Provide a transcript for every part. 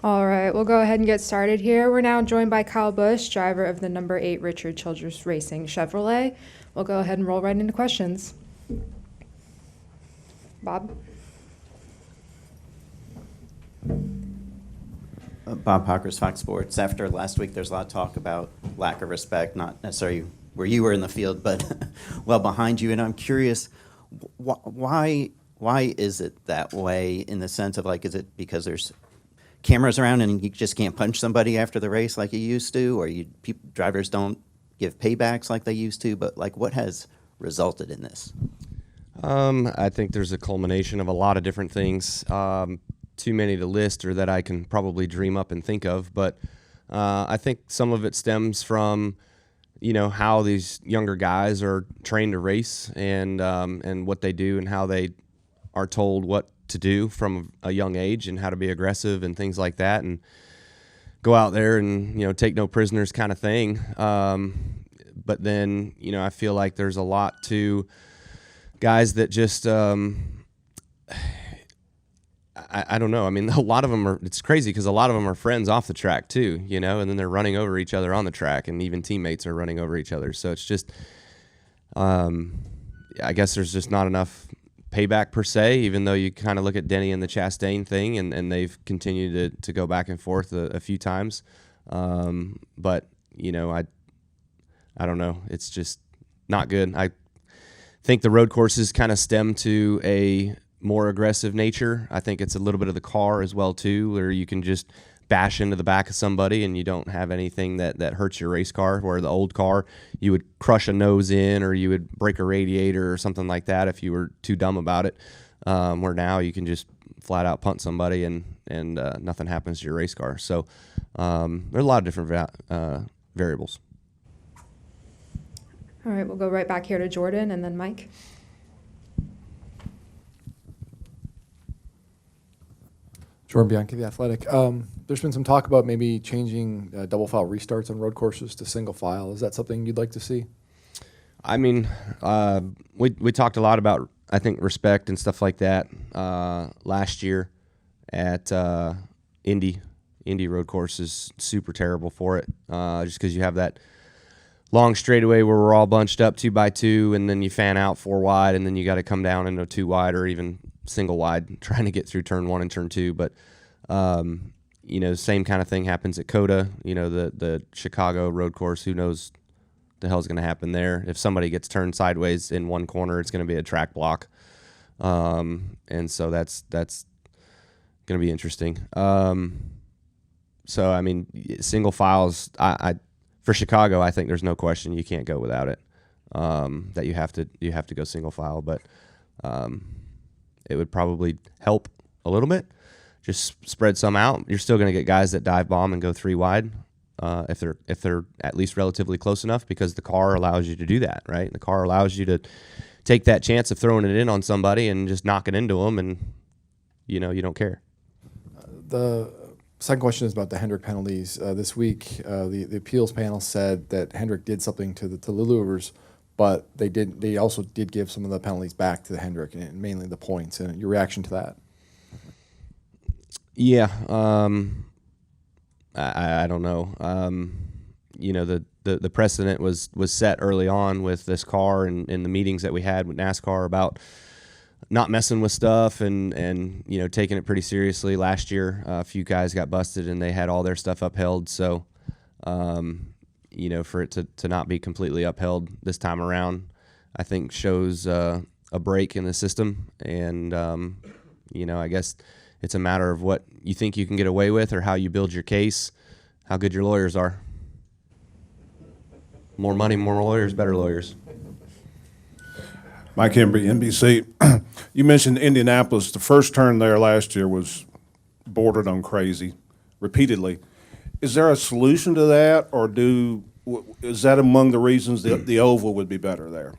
All right, we'll go ahead and get started here. We're now joined by Kyle Busch, driver of the number 8 Richard Childress Racing Chevrolet. We'll go ahead and roll right into questions. Bob? Bob Pockers, Fox Sports. After last week, there's a lot of talk about lack of respect, not necessarily where you were in the field, but well behind you. And I'm curious, why is it that way in the sense of, like, is it because there's cameras around and you just can't punch somebody after the race like you used to, or drivers don't give paybacks like they used to? But, like, what has resulted in this? I think there's a culmination of a lot of different things. Too many to list or that I can probably dream up and think of, but I think some of it stems from, how these younger guys are trained to race and what they do and how they are told what to do from a young age and how to be aggressive and things like that, and go out there and take no prisoners kind of thing. But then I feel like there's a lot to guys that just I don't know. I mean, a lot of them it's crazy because a lot of them are friends off the track too, and then they're running over each other on the track, and even teammates are running over each other. So it's just, I guess there's just not enough payback per se, even though you kind of look at Denny and the Chastain thing, and they've continued to go back and forth a few times. But, I don't know. It's just not good. I think the road courses kind of stem to a more aggressive nature. I think it's a little bit of the car as well too, where you can just bash into the back of somebody and you don't have anything that hurts your race car, where the old car you would crush a nose in or you would break a radiator or something like that if you were too dumb about it, where now you can just flat out punt somebody and nothing happens to your race car. So there are a lot of different variables. All right, we'll go right back here to Jordan and then Mike. Jordan Bianchi, The Athletic. There's been some talk about maybe changing double file restarts on road courses to single file. Is that something you'd like to see? I mean, we talked a lot about, I think, respect and stuff like that last year at Indy. Indy road course is super terrible for it, just because you have that long straightaway where we're all bunched up 2x2, and then you fan out 4 wide, and then you got to come down into 2 wide or even single wide trying to get through turn 1 and turn 2. But same kind of thing happens at COTA. The Chicago road course, who knows the hell's going to happen there. If somebody gets turned sideways in one corner, it's going to be a track block, and so that's going to be interesting. So I mean, single files, I for Chicago, I think there's no question you can't go without it, that you have to go single file. But it would probably help a little bit. Just spread some out. You're still going to get guys that dive bomb and go 3 wide if they're at least relatively close enough, because the car allows you to do that, right? The car allows you to take that chance of throwing it in on somebody and just knock it into them, and you don't care. The second question is about the Hendrick penalties. This week, the appeals panel said that Hendrick did something to the Luluvers, but they also did give some of the penalties back to the Hendrick, and mainly the points. And your reaction to that? Yeah, I don't know. The precedent was set early on with this car and in the meetings that we had with NASCAR about not messing with stuff and taking it pretty seriously. Last year, a few guys got busted and they had all their stuff upheld. So, for it to not be completely upheld this time around, I think shows a break in the system. And, I guess it's a matter of what you think you can get away with or how you build your case, how good your lawyers are. More money, more lawyers, better lawyers. Mike Embry, NBC. You mentioned Indianapolis. The first turn there last year was bordered on crazy, repeatedly. Is there a solution to that, or is that among the reasons that the oval would be better there?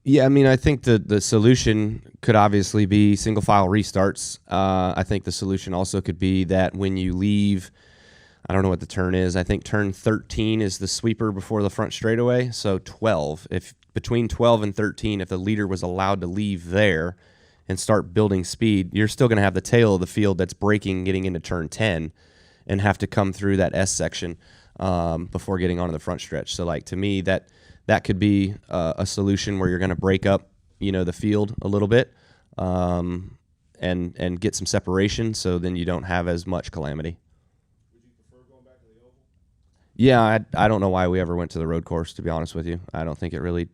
Yeah, I mean, I think the solution could obviously be single file restarts. I think the solution also could be that when you leave, I don't know what the turn is. I think turn 13 is the sweeper before the front straightaway. So 12, if between 12 and 13, if the leader was allowed to leave there and start building speed, you're still going to have the tail of the field that's braking getting into turn 10 and have to come through that S section before getting onto the front stretch. So, like, to me, that could be a solution where you're going to break up, the field a little bit and get some separation, so then you don't have as much calamity. Would you prefer going back to the oval? Yeah, I don't know why we ever went to the road course, to be honest with you. I don't think it really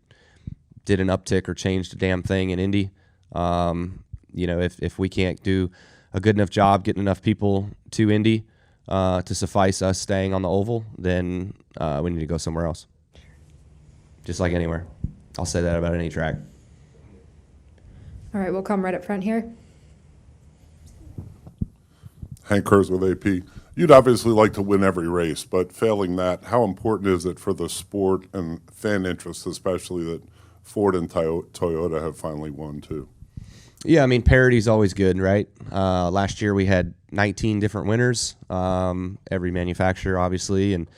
did an uptick or changed a damn thing in Indy. If we can't do a good enough job getting enough people to Indy to suffice us staying on the oval, then we need to go somewhere else. Just like anywhere. I'll say that about any track. All right, we'll come right up front here. Hank Kurz with AP. You'd obviously like to win every race, but failing that, how important is it for the sport and fan interest, especially that Ford and Toyota have finally won too? Yeah, I mean, parity's always good, right? Last year we had 19 different winners, every manufacturer, obviously, and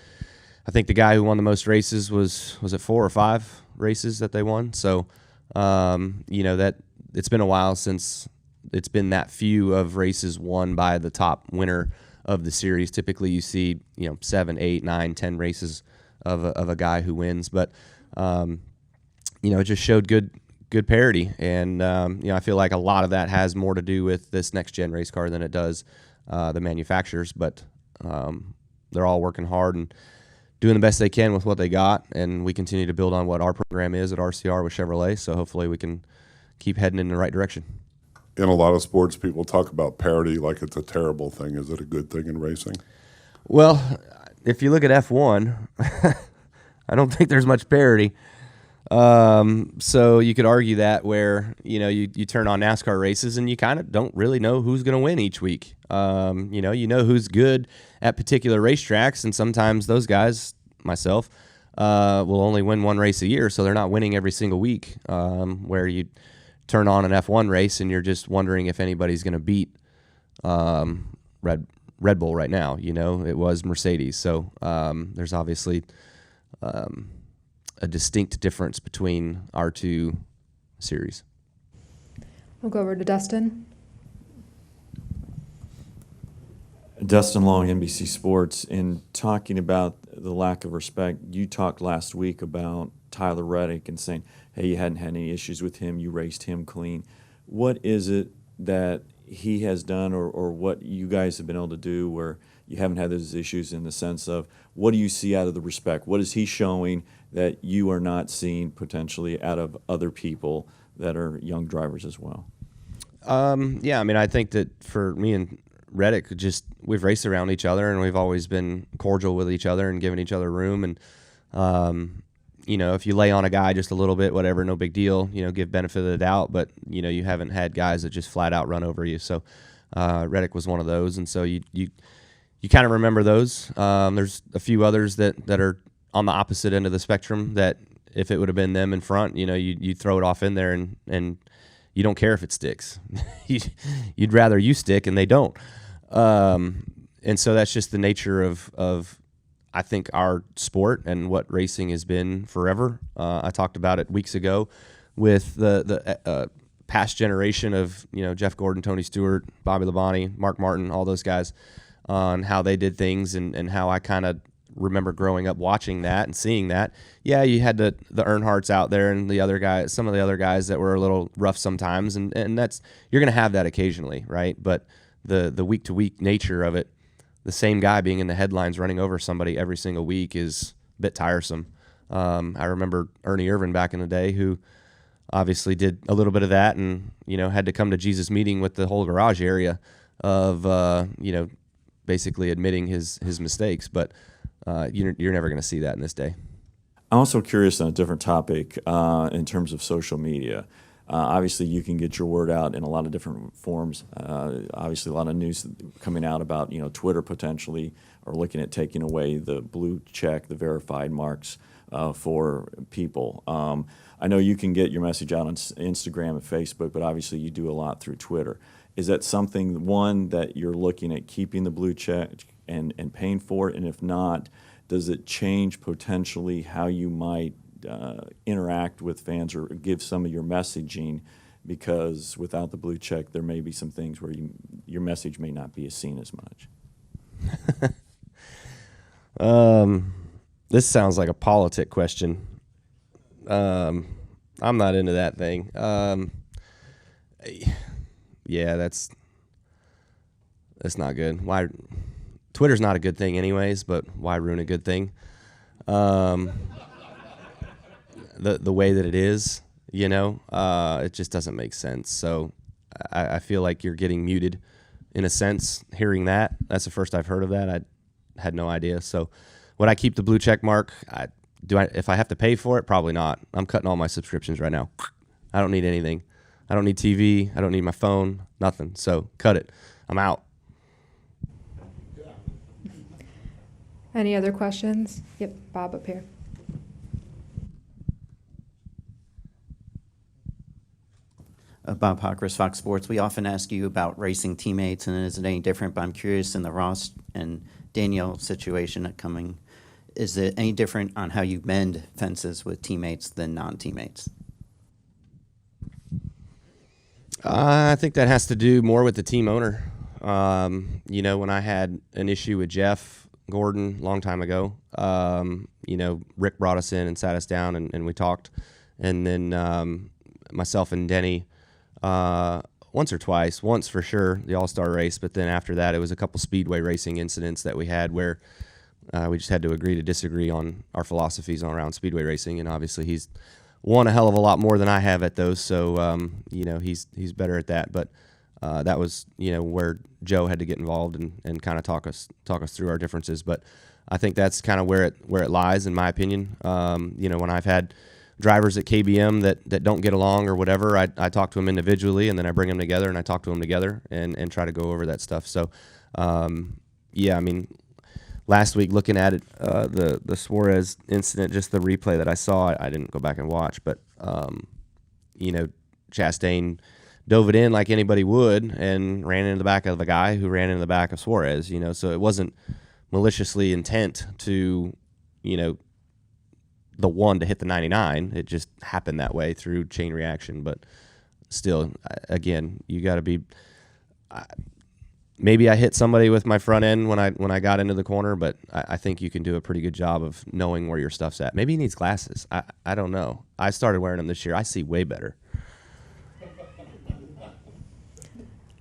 I think the guy who won the most races was it 4 or 5 races that they won? So, that it's been a while since it's been that few of races won by the top winner of the series. Typically, you see 7, 8, 9, 10 races of a guy who wins, but it just showed good parity, and I feel like a lot of that has more to do with this next gen race car than it does the manufacturers. But they're all working hard and doing the best they can with what they got, and we continue to build on what our program is at RCR with Chevrolet. So hopefully we can keep heading in the right direction. In a lot of sports, people talk about parity like it's a terrible thing. Is it a good thing in racing? Well, if you look at F1, I don't think there's much parity. So you could argue that where, you turn on NASCAR races and you kind of don't really know who's going to win each week. You know who's good at particular racetracks, and sometimes those guys, myself, will only win one race a year, so they're not winning every single week, where you turn on an F1 race and you're just wondering if anybody's going to beat Red Bull right now. It was Mercedes. So there's obviously a distinct difference between our two series. We'll go over to Dustin. Dustin Long, NBC Sports. In talking about the lack of respect, you talked last week about Tyler Reddick and saying, hey, you hadn't had any issues with him, you raced him clean. What is it that he has done or what you guys have been able to do where you haven't had those issues, in the sense of what do you see out of the respect? What is he showing that you are not seeing potentially out of other people that are young drivers as well? Yeah, I mean, I think that for me and Reddick, we've raced around each other and we've always been cordial with each other and given each other room. And, if you lay on a guy just a little bit, whatever, no big deal, give benefit of the doubt. But, you haven't had guys that just flat out run over you. So Reddick was one of those. And so you kind of remember those. There's a few others that are on the opposite end of the spectrum that if it would have been them in front, you throw it off in there and you don't care if it sticks. You'd rather you stick and they don't. And so that's just the nature of I think, our sport and what racing has been forever. I talked about it weeks ago with the past generation of, Jeff Gordon, Tony Stewart, Bobby Labonte, Mark Martin, all those guys, on how they did things and how I kind of remember growing up watching that and seeing that. Yeah, you had the Earnhardts out there and the other guys, some of the other guys that were a little rough sometimes, and that's, you're going to have that occasionally, right? But the week-to-week nature of it, the same guy being in the headlines running over somebody every single week is a bit tiresome. I remember Ernie Irvin back in the day, who obviously did a little bit of that and, had to come to Jesus meeting with the whole garage area of, basically admitting his mistakes. But you're never going to see that in this day. I'm also curious on a different topic in terms of social media. Obviously, you can get your word out in a lot of different forms. Obviously, a lot of news coming out about Twitter potentially or looking at taking away the blue check, the verified marks for people. I know you can get your message out on Instagram and Facebook, but obviously you do a lot through Twitter. Is that something, one, that you're looking at keeping the blue check and paying for it? And if not, does it change potentially how you might interact with fans or give some of your messaging because without the blue check, there may be some things where your message may not be as seen as much. This sounds like a politic question. I'm not into that thing. Yeah, that's not good. Why? Twitter's not a good thing anyways, but why ruin a good thing? The way that it is, it just doesn't make sense. So I feel like you're getting muted in a sense hearing that. That's the first I've heard of that. I had no idea. So would I keep the blue check mark? If I have to pay for it? Probably not. I'm cutting all my subscriptions right now. I don't need anything. I don't need TV. I don't need my phone. Nothing. So cut it. I'm out. Any other questions? Yep, Bob up here. Bob Hockers, Fox Sports. We often ask you about racing teammates, and is it any different? But I'm curious in the Ross and Danielle situation coming. Is it any different on how you mend fences with teammates than non-teammates? I think that has to do more with the team owner. When I had an issue with Jeff Gordon a long time ago, Rick brought us in and sat us down and we talked. And then myself and Denny, once or twice, once for sure, the All-Star race. But then after that, it was a couple speedway racing incidents that we had where we just had to agree to disagree on our philosophies around speedway racing. And obviously he's won a hell of a lot more than I have at those. So, he's better at that. But that was, where Joe had to get involved and kind of talk us through our differences. But I think that's kind of where it lies, in my opinion. When I've had drivers at KBM that don't get along or whatever, I talk to them individually, and then I bring them together and I talk to them together and try to go over that stuff. So, last week looking at it, the Suarez incident, just the replay that I saw, I didn't go back and watch, but Chastain dove it in like anybody would and ran into the back of a guy who ran into the back of Suarez, so it wasn't maliciously intent to, the one to hit the 99. It just happened that way through chain reaction. But still, again, you got to be. Maybe I hit somebody with my front end when I got into the corner, but I think you can do a pretty good job of knowing where your stuff's at. Maybe he needs glasses. I don't know. I started wearing them this year. I see way better.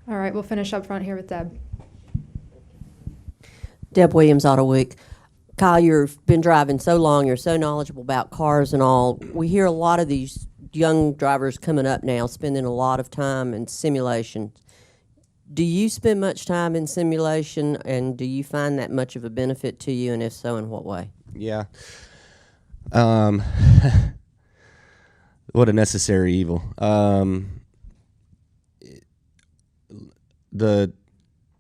All right, we'll finish up front here with Deb. Deb Williams, Auto Week. Kyle, you've been driving so long. You're so knowledgeable about cars and all. We hear a lot of these young drivers coming up now spending a lot of time in simulation. Do you spend much time in simulation, and do you find that much of a benefit to you, and if so, in what way? Yeah. What a necessary evil.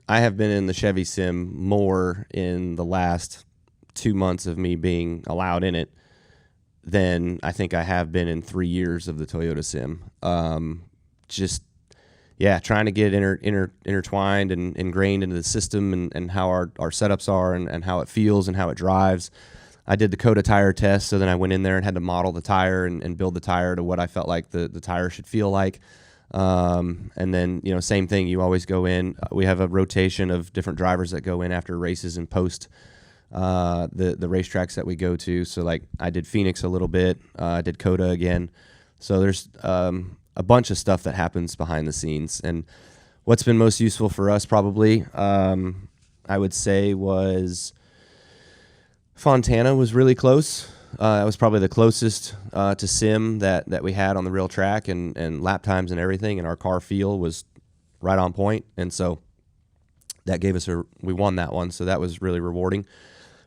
I have been in the Chevy sim more in the last 2 months of me being allowed in it than I think I have been in 3 years of the Toyota sim. Trying to get intertwined and ingrained into the system and how our setups are and how it feels and how it drives. I did the Coda tire test, so then I went in there and had to model the tire and build the tire to what I felt like the tire should feel like. And then, same thing, you always go in. We have a rotation of different drivers that go in after races and post the racetracks that we go to. So, like, I did Phoenix a little bit. I did Coda again. So there's a bunch of stuff that happens behind the scenes. And what's been most useful for us probably, I would say, was Fontana was really close. It was probably the closest to sim that we had on the real track and lap times and everything, and our car feel was right on point. And so that gave us we won that one, so that was really rewarding.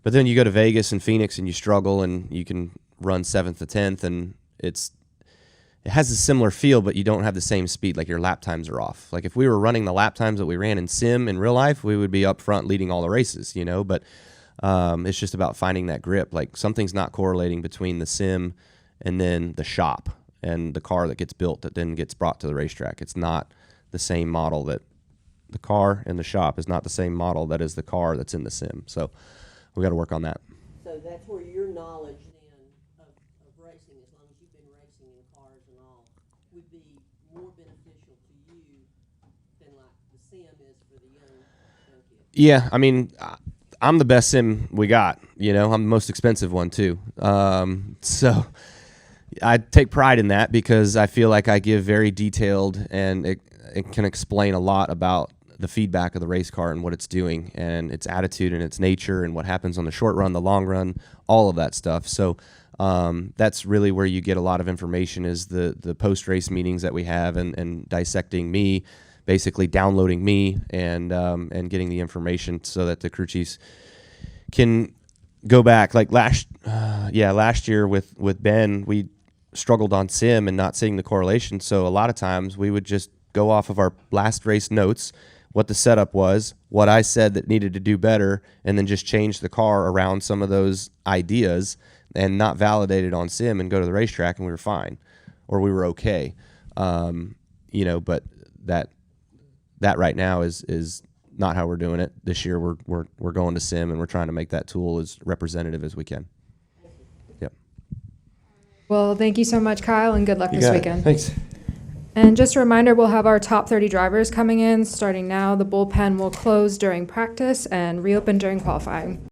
But then you go to Vegas and Phoenix and you struggle, and you can run 7th to 10th, and it has a similar feel, but you don't have the same speed. Like, your lap times are off. Like, if we were running the lap times that we ran in sim in real life, we would be up front leading all the races, but it's just about finding that grip. Like, something's not correlating between the sim and then the shop and the car that gets built that then gets brought to the racetrack. It's not the same model. That the car in the shop is not the same model that is the car that's in the sim. So we got to work on that. So that's where your knowledge then of racing, as long as you've been racing in cars and all, would be more beneficial to you than like the sim is for the young kids? Yeah, I mean, I'm the best sim we got. You know, I'm the most expensive one too. So I take pride in that because I feel like I give very detailed and it can explain a lot about the feedback of the race car and what it's doing and its attitude and its nature and what happens on the short run, the long run, all of that stuff. So that's really where you get a lot of information is the post-race meetings that we have and dissecting me, basically downloading me and getting the information so that the crew chiefs can go back. Like last year with Ben, we struggled on sim and not seeing the correlation. So a lot of times we would just go off of our last race notes, what the setup was, what I said that needed to do better, and then just change the car around some of those ideas and not validate it on sim and go to the racetrack and we were fine or we were okay. But that right now is not how we're doing it. This year we're going to sim and we're trying to make that tool as representative as we can. Yep. Well, thank you so much, Kyle, and good luck this weekend. Thanks. And just a reminder, we'll have our top 30 drivers coming in starting now. The bullpen will close during practice and reopen during qualifying.